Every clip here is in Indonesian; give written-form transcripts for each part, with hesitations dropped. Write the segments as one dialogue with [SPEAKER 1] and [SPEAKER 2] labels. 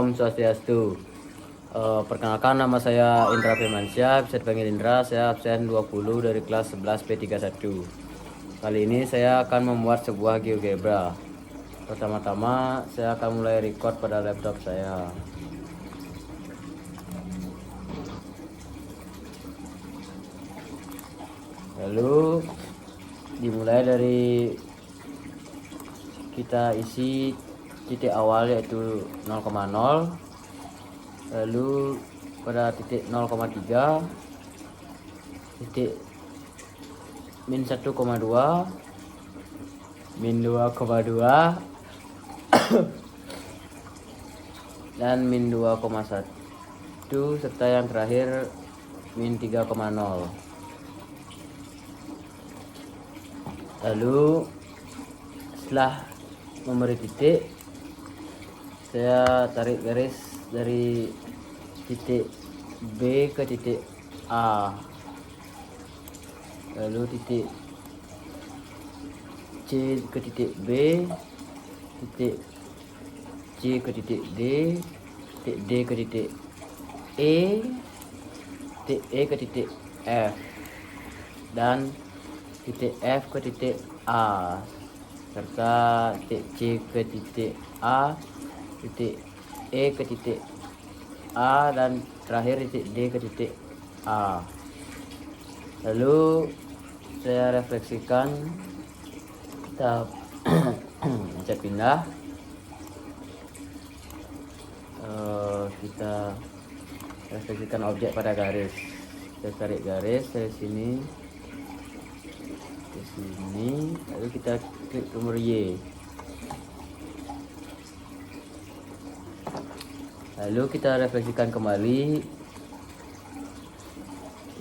[SPEAKER 1] Om Swastiastu. Perkenalkan, nama saya Indra Firmansyah, bisa dipanggil Indra. Saya absen 20 dari kelas 11 P31. Kali ini saya akan membuat sebuah GeoGebra. Pertama-tama saya akan mulai record pada laptop saya. Lalu dimulai dari kita isi titik awal yaitu 0,0, lalu pada titik 0,3, titik min 1,2, min 2,2 dan min 2,1, serta yang terakhir min 3,0. Lalu setelah memberi titik, saya tarik garis dari titik B ke titik A, lalu titik C ke titik B, titik C ke titik D, titik D ke titik E, titik E ke titik F, dan titik F ke titik A, serta titik C ke titik A, titik E ke titik A, dan terakhir titik D ke titik A. Lalu saya refleksikan, kita pencet pindah, kita refleksikan objek pada garis. Kita tarik garis dari sini ke sini, lalu kita klik tombol Y. Lalu kita refleksikan kembali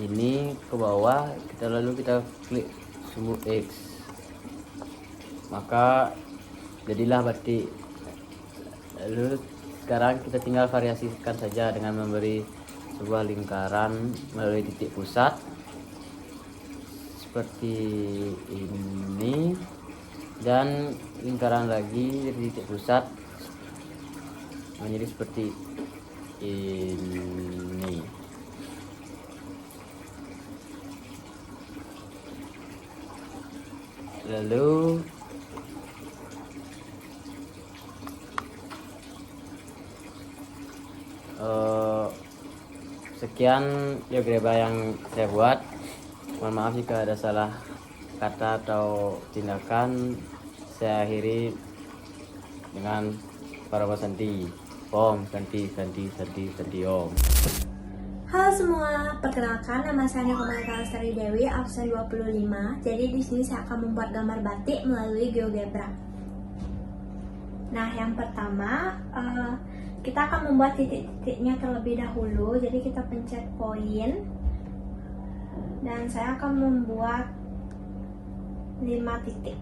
[SPEAKER 1] ini ke bawah, lalu kita klik sumbu X, maka jadilah batik. Lalu sekarang kita tinggal variasikan saja dengan memberi sebuah lingkaran melalui titik pusat seperti ini, dan lingkaran lagi dari titik pusat menjadi seperti ini. Lalu sekian GeoGebra yang saya buat. Mohon maaf jika ada salah kata atau tindakan. Saya akhiri dengan para Santi. Om Santi Santi Santi Santi Om.
[SPEAKER 2] Halo semua, perkenalkan nama saya Nikomarita Lestari Dewi, absen 25. Jadi di sini saya akan membuat gambar batik melalui GeoGebra. Nah, yang pertama kita akan membuat titik-titiknya terlebih dahulu. Jadi kita pencet poin, dan saya akan membuat 5 titik.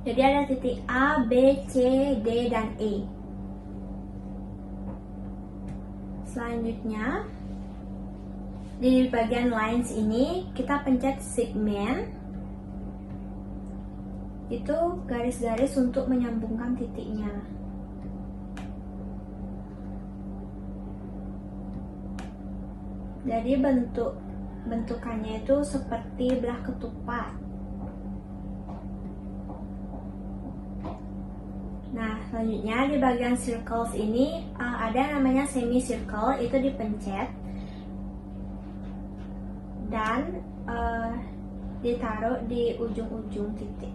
[SPEAKER 2] Jadi ada titik A, B, C, D, dan E. Selanjutnya, di bagian lines ini kita pencet segment. Itu garis-garis untuk menyambungkan titiknya. Jadi bentukannya itu seperti belah ketupat. Nah, selanjutnya di bagian circles ini ada namanya semicircle, itu dipencet dan ditaruh di ujung-ujung titik.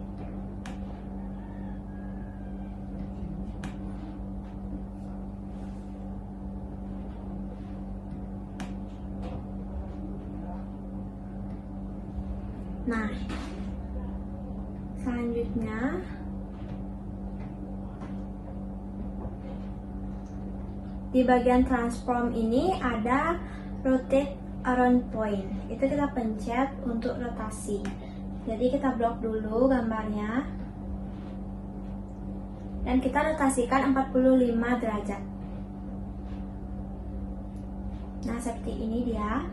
[SPEAKER 2] Nah, selanjutnya di bagian transform ini ada rotate around point. Itu kita pencet untuk rotasi. Jadi kita blok dulu gambarnya, dan kita rotasikan 45 derajat. Nah, seperti ini dia.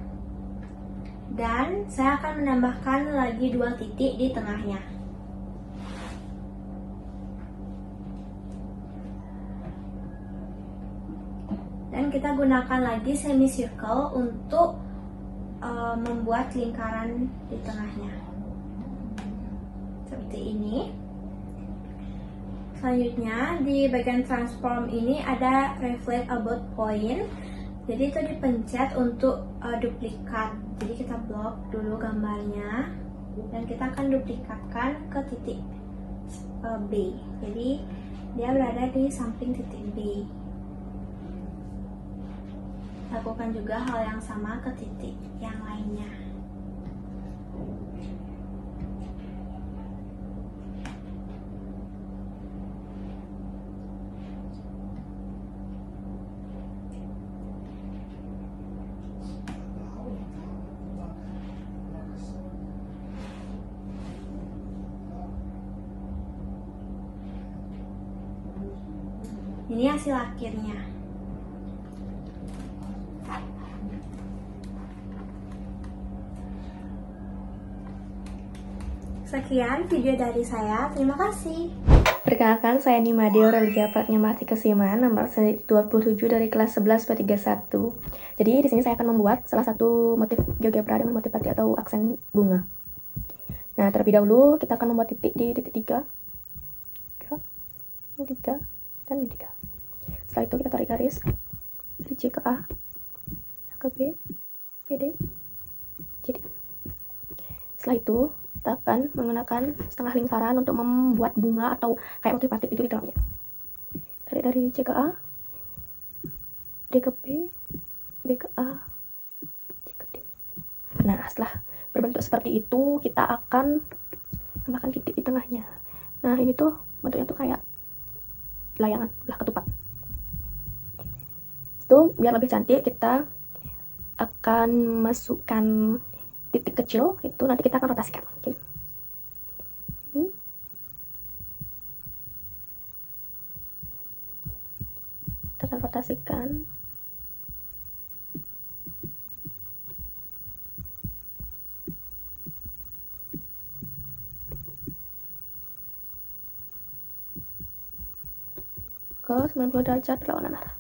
[SPEAKER 2] Dan saya akan menambahkan lagi 2 titik di tengahnya. Dan kita gunakan lagi semicircle untuk membuat lingkaran di tengahnya. Seperti ini. Selanjutnya di bagian transform ini ada reflect about point. Jadi itu dipencet untuk duplikat. Jadi kita blok dulu gambarnya dan kita akan duplikatkan ke titik B. Jadi dia berada di samping titik B. Lakukan juga hal yang sama ke titik yang lainnya. Ini hasil akhirnya. Sekian video dari saya. Terima kasih.
[SPEAKER 3] Perkenalkan, saya Nimade Aurelia Pratnyamati Kesiman, nomor 27 dari kelas 11 P31. Jadi di sini saya akan membuat salah satu motif GeoGebra dengan motif batik atau aksen bunga. Nah, terlebih dahulu kita akan membuat titik di titik 3. Ini 3 dan ini 3. Setelah itu kita tarik garis dari C ke A, ke B, PD, CD. Setelah itu kita akan menggunakan setengah lingkaran untuk membuat bunga atau kayak motif batik itu di dalamnya. Tarik dari C ke A, D ke B, B ke A, C ke D. Nah, setelah berbentuk seperti itu, kita akan tambahkan titik di tengahnya. Nah, ini tuh bentuknya tuh kayak layangan, belah ketupat. Itu biar lebih cantik, kita akan masukkan titik kecil, itu nanti kita akan rotasikan. Oke. Ini. Kita akan rotasikan. Ke 90 derajat berlawanan arah.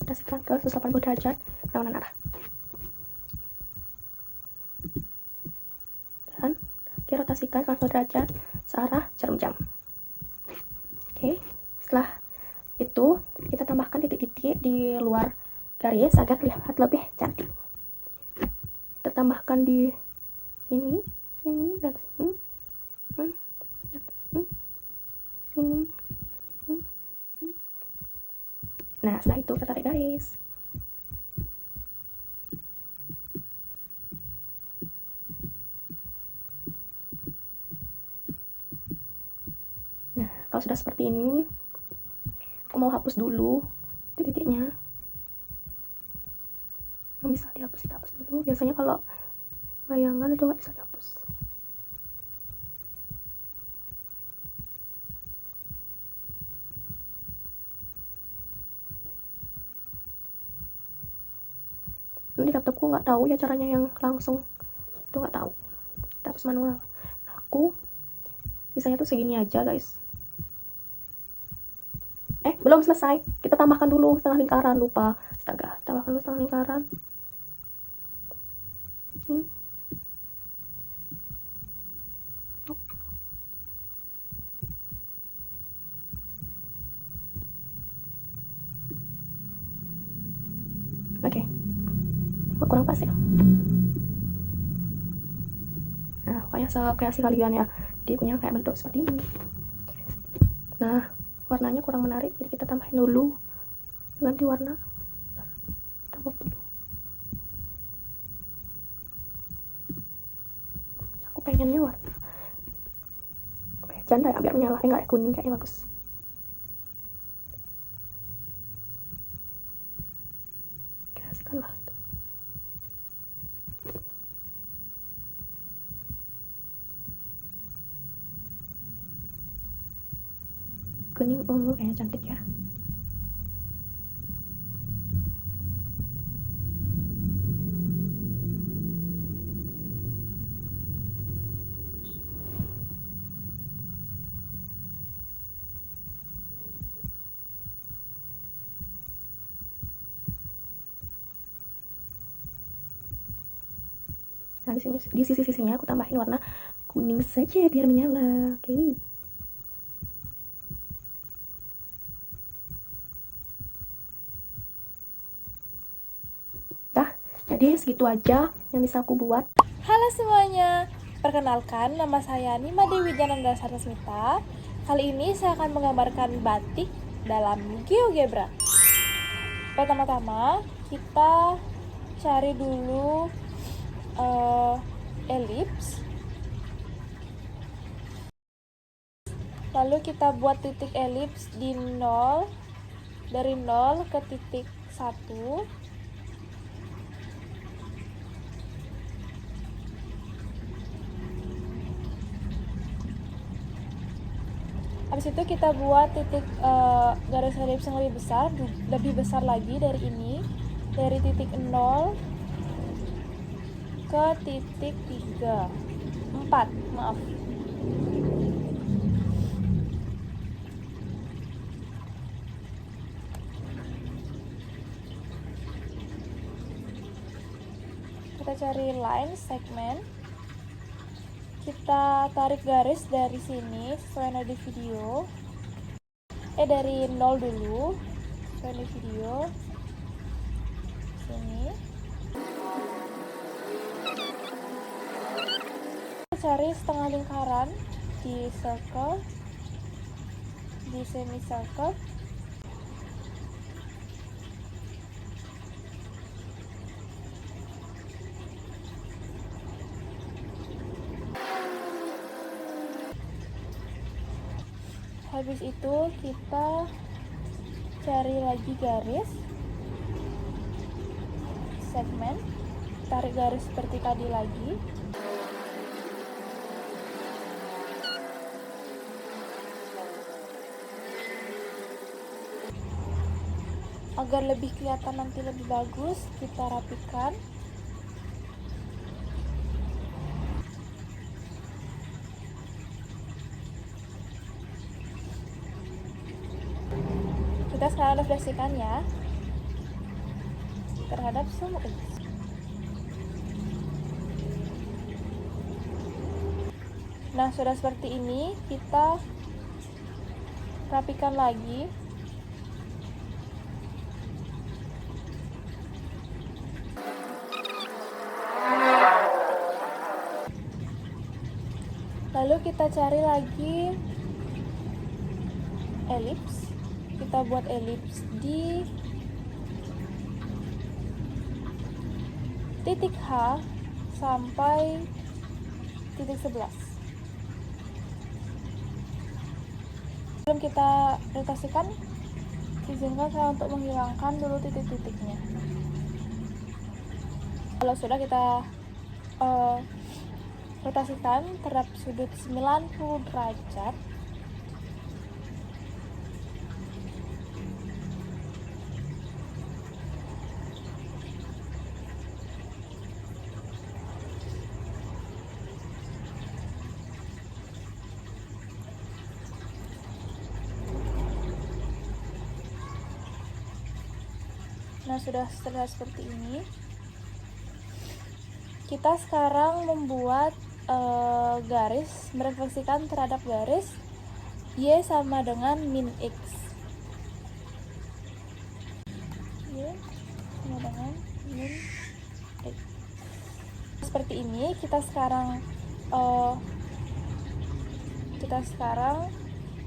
[SPEAKER 3] Rotasikan ke 180 derajat berlawanan arah. Dan terakhir rotasikan 90 derajat searah jarum jam. Oke, setelah itu kita tambahkan titik-titik di luar garis agar terlihat lebih cantik. Kita tambahkan di sini, sini, dan sini, sini. Nah, setelah itu kita tarik garis. Nah, kalau sudah seperti ini, aku mau hapus dulu titik-titiknya. Yang bisa dihapus, kita hapus dulu. Biasanya kalau bayangan itu nggak bisa dihapus. Di laptopku nggak tahu ya caranya yang langsung, itu nggak tahu. Kita hapus manual. Nah, aku bisanya tuh segini aja, guys. Belum selesai, kita tambahkan dulu setengah lingkaran, lupa. Astaga, tambahkan dulu setengah lingkaran. Oke. Kurang pas ya. Nah, pokoknya sekreasi kalian ya. Jadi punya kayak bentuk seperti ini. Nah, warnanya kurang menarik, jadi kita tambahin dulu, ganti warna, tambah dulu. Aku pengennya warna janda ya, biar menyala, enggak kuning kayaknya bagus. Kasihkanlah itu. kuning ungu kayaknya cantik ya. Nah, di sisi-sisinya aku tambahin warna kuning saja biar menyala. Oke. Dah, jadi segitu aja yang bisa aku buat.
[SPEAKER 4] Halo semuanya, perkenalkan nama saya Nima Dewi Jananda Sarasmita. Kali ini saya akan menggambarkan batik dalam GeoGebra. Pertama-tama kita cari dulu elips. Lalu kita buat titik elips di 0, dari 0 ke titik 1. Habis itu kita buat titik garis elips yang lebih besar lagi dari ini, dari titik 0 ke titik 4, maaf. Kita cari line segmen. Kita tarik garis dari sini sesuai yang ada di video. Dari 0 dulu, sesuai di video. Sini. Kita cari setengah lingkaran di circle, di semicircle. Habis itu kita cari lagi garis segmen, tarik garis seperti tadi lagi. Agar lebih kelihatan nanti lebih bagus, kita rapikan. Kita sekarang refleksikan ya terhadap semua ini. Nah, sudah seperti ini, kita rapikan lagi. Lalu kita cari lagi elips. Kita buat elips di titik H sampai titik 11. Sebelum kita rotasikan, izinkan saya untuk menghilangkan dulu titik-titiknya. Kalau sudah kita rotasikan terhadap sudut 90 derajat. Nah, sudah terlihat seperti ini. Kita sekarang membuat garis, merefleksikan terhadap garis Y sama dengan min X. Y sama dengan min X. Seperti ini, kita sekarang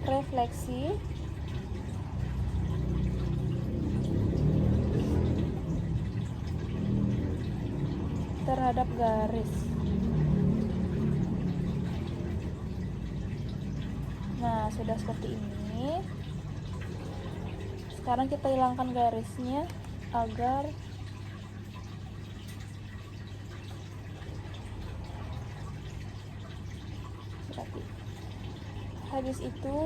[SPEAKER 4] refleksi terhadap garis. Nah, sudah seperti ini. Sekarang kita hilangkan garisnya agar rapi. Habis itu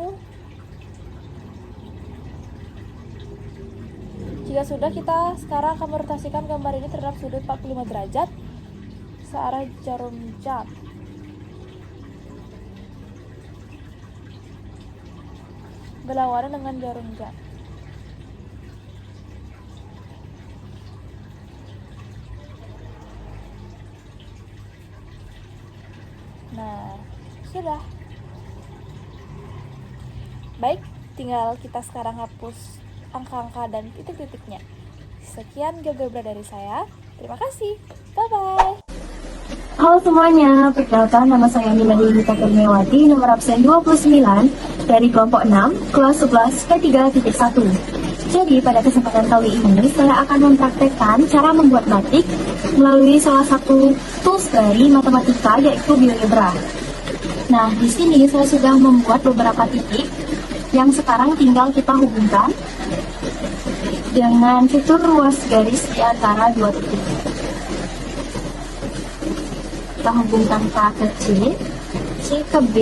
[SPEAKER 4] Jika sudah, kita sekarang akan merotasikan gambar ini terhadap sudut 45 derajat searah jarum jam. Berlawanan dengan jarum jam. Nah, sudah. Baik, tinggal kita sekarang hapus angka-angka dan titik-titiknya. Sekian GeoGebra dari saya. Terima kasih. Bye-bye.
[SPEAKER 3] Halo semuanya, perkenalkan nama saya Nina Dinita Kurniawati, nomor absen 29 dari kelompok 6, kelas 11 P3.1. Jadi pada kesempatan kali ini saya akan mempraktekkan cara membuat batik melalui salah satu tools dari matematika yaitu GeoGebra. Nah, di sini saya sudah membuat beberapa titik yang sekarang tinggal kita hubungkan dengan fitur ruas garis di antara dua titik. Kita hubungkan K ke C, C ke B,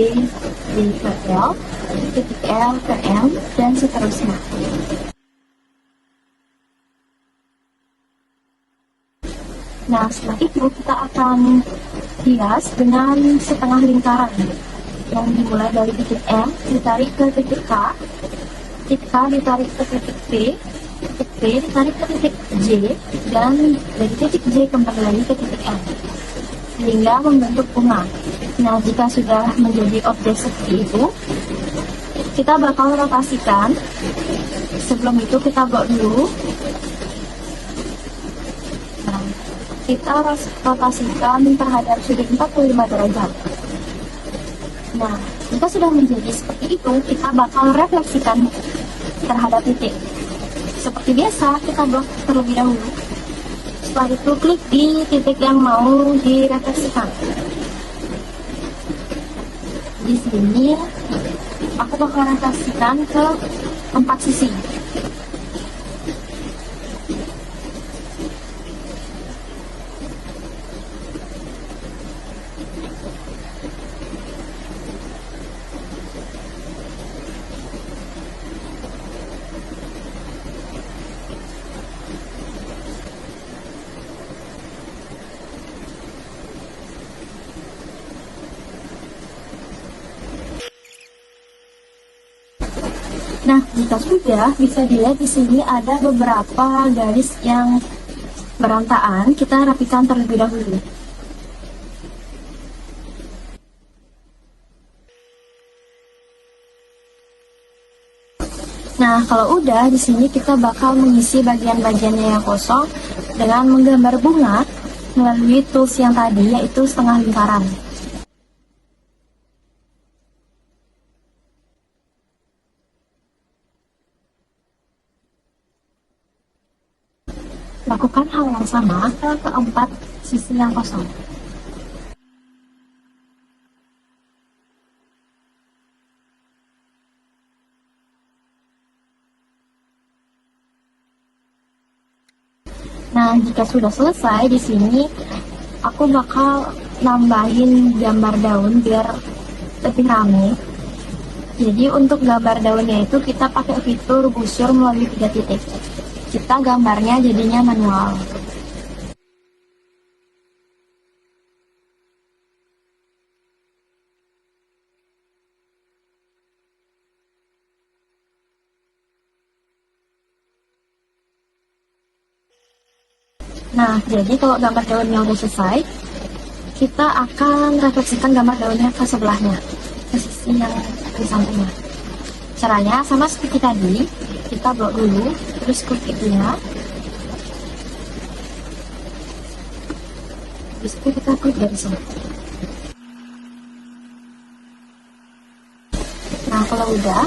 [SPEAKER 3] B ke L, titik L ke M, dan seterusnya. Nah, setelah itu kita akan hias dengan setengah lingkaran yang dimulai dari titik M, ditarik ke titik K ditarik ke titik P ditarik ke titik J, dan dari titik J kembali lagi ke titik M, sehingga membentuk bunga. Nah, jika sudah menjadi objek seperti itu, kita bakal rotasikan. Sebelum itu kita buat dulu. Nah, kita rotasikan terhadap sudut 45 derajat. Nah, jika sudah menjadi seperti itu, kita bakal refleksikan terhadap titik. Seperti biasa, kita blok terlebih dahulu. Setelah itu klik di titik yang mau direfleksikan. Di sini aku bakal refleksikan ke 4 sisi. Nah, jika sudah, bisa dilihat di sini ada beberapa garis yang berantakan. Kita rapikan terlebih dahulu. Nah, kalau udah, di sini kita bakal mengisi bagian-bagiannya yang kosong dengan menggambar bunga melalui tools yang tadi, yaitu setengah lingkaran. Lakukan hal yang sama ke keempat sisi yang kosong. Nah, jika sudah selesai, di sini aku bakal nambahin gambar daun biar lebih rame. Jadi untuk gambar daunnya itu kita pakai fitur busur melalui 3 titik. Kita gambarnya jadinya manual. Nah, jadi kalau gambar daunnya udah selesai, kita akan refleksikan gambar daunnya ke sebelahnya, ke sisi yang di sampingnya. Caranya sama seperti tadi, kita blok dulu, terus klik itunya. Habis itu kita klik dari sini. Nah, kalau udah,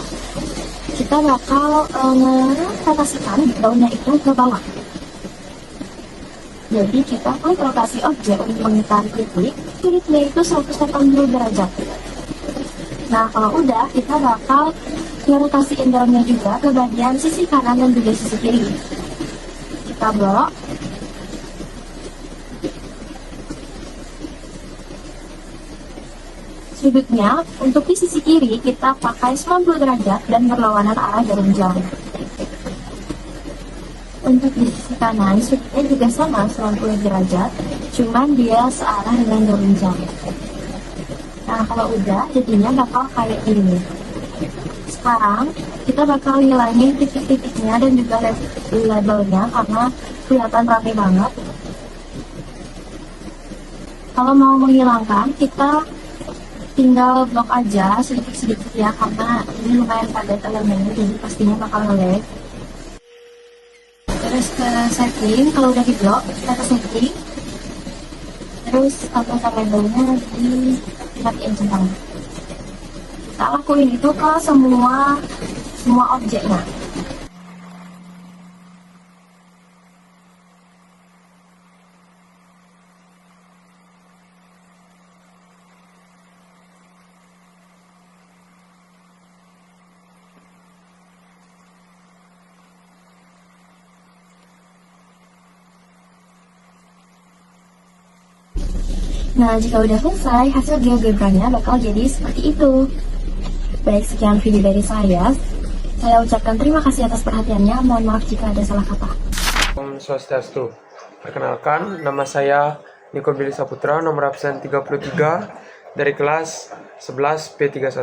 [SPEAKER 3] kita bakal merotasikan daunnya itu ke bawah. Jadi kita klik rotasi objek untuk mengitari titik, sudutnya itu 180 derajat. Nah, kalau udah, kita bakal merotasiin daunnya juga ke bagian sisi kanan dan juga sisi kiri. Kita blok. Sudutnya, untuk di sisi kiri, kita pakai 90 derajat dan berlawanan arah jarum jam.
[SPEAKER 2] Untuk di sisi kanan, sudutnya juga sama 90 derajat, cuman dia searah dengan jarum jam. Nah, kalau udah, jadinya bakal kayak gini. Sekarang, kita bakal ngilangin titik-titiknya dan juga labelnya karena kelihatan rapi banget. Kalau mau menghilangkan, kita tinggal blok aja sedikit-sedikit ya, karena ini lumayan padat elemennya, jadi pastinya bakal nge-lag. Terus ke setting, kalau udah di blok, kita ke setting. Terus status labelnya dimatiin centang. Kita lakuin itu ke semua objeknya. Nah, jika udah selesai, hasil GeoGebranya bakal jadi seperti itu. Baik, sekian video dari saya. Saya ucapkan terima kasih atas perhatiannya. Mohon maaf jika ada salah kata.
[SPEAKER 5] Om Swastiastu. Perkenalkan, nama saya Niko Billy Saputra, nomor absen 33 dari kelas 11 P31.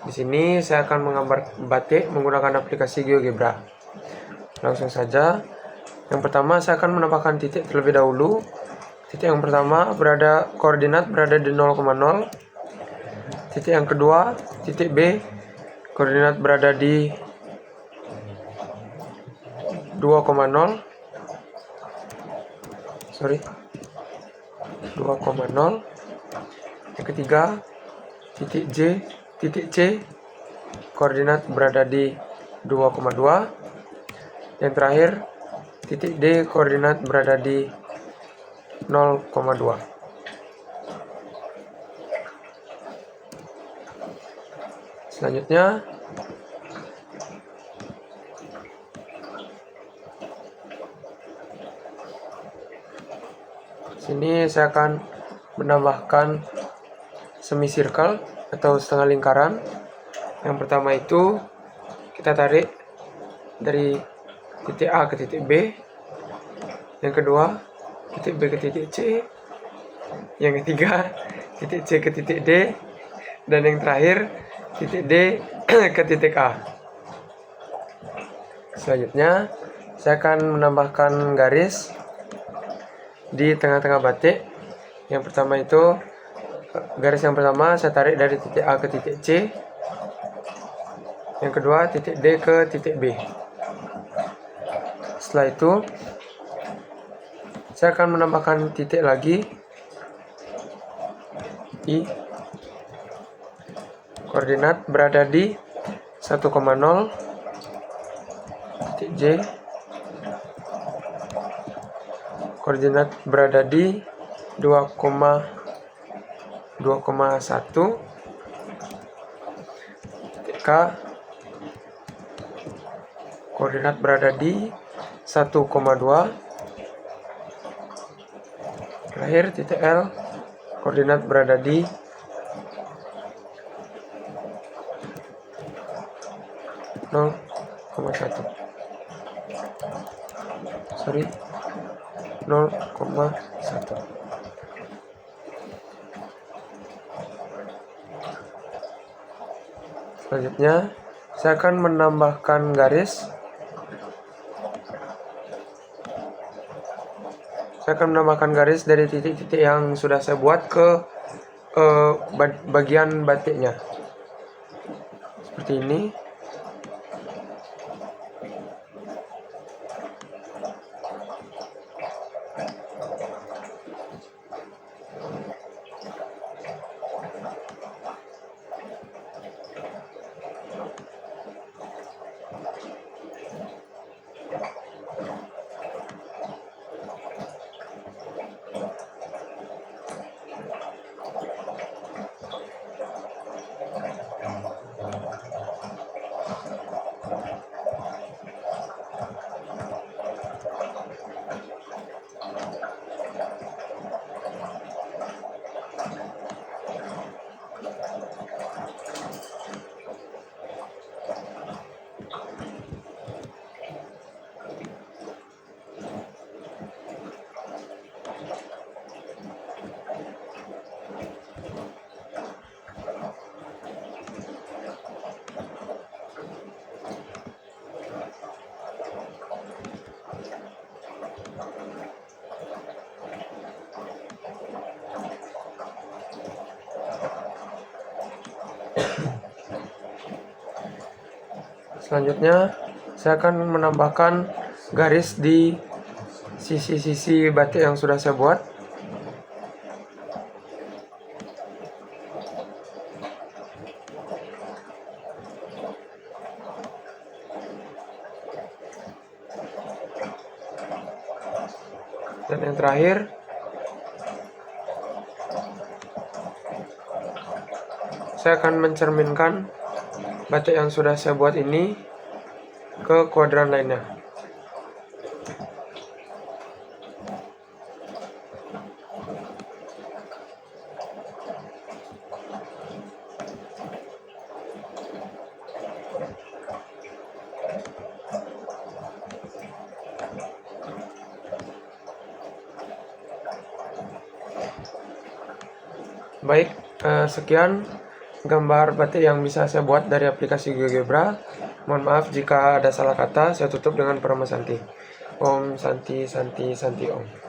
[SPEAKER 5] Di sini saya akan menggambar batik menggunakan aplikasi GeoGebra. Langsung saja. Yang pertama saya akan menambahkan titik terlebih dahulu. Titik yang pertama koordinat berada di 0,0. Titik yang kedua, titik B, koordinat berada di 2,0. 2,0. Yang ketiga, titik C, koordinat berada di 2,2. Yang terakhir, titik D, koordinat berada di 0,2. Selanjutnya, sini saya akan menambahkan semicircle atau setengah lingkaran. Yang pertama itu kita tarik dari titik A ke titik B. Yang kedua, titik B ke titik C. Yang ketiga, titik C ke titik D. Dan yang terakhir, titik D ke titik A. Selanjutnya, saya akan menambahkan garis di tengah-tengah batik. Yang pertama itu, garis yang pertama saya tarik dari titik A ke titik C. Yang kedua, titik D ke titik B. Setelah itu, saya akan menambahkan titik lagi, I. Koordinat berada di 1,0. Titik J. Koordinat berada di 2,1. Titik K. Koordinat berada di 1,2. Terakhir titik L, koordinat berada di 0,1. 0,1. Selanjutnya, saya akan menambahkan garis. Saya akan menambahkan garis dari titik-titik yang sudah saya buat ke bagian batiknya. Seperti ini. Selanjutnya, saya akan menambahkan garis di sisi-sisi batik yang sudah saya buat. Dan yang terakhir, saya akan mencerminkan batik yang sudah saya buat ini ke kuadran lainnya. Baik, sekian gambar batik yang bisa saya buat dari aplikasi GeoGebra. Mohon maaf jika ada salah kata, saya tutup dengan Parama Santi. Om Santi Santi Santi Om.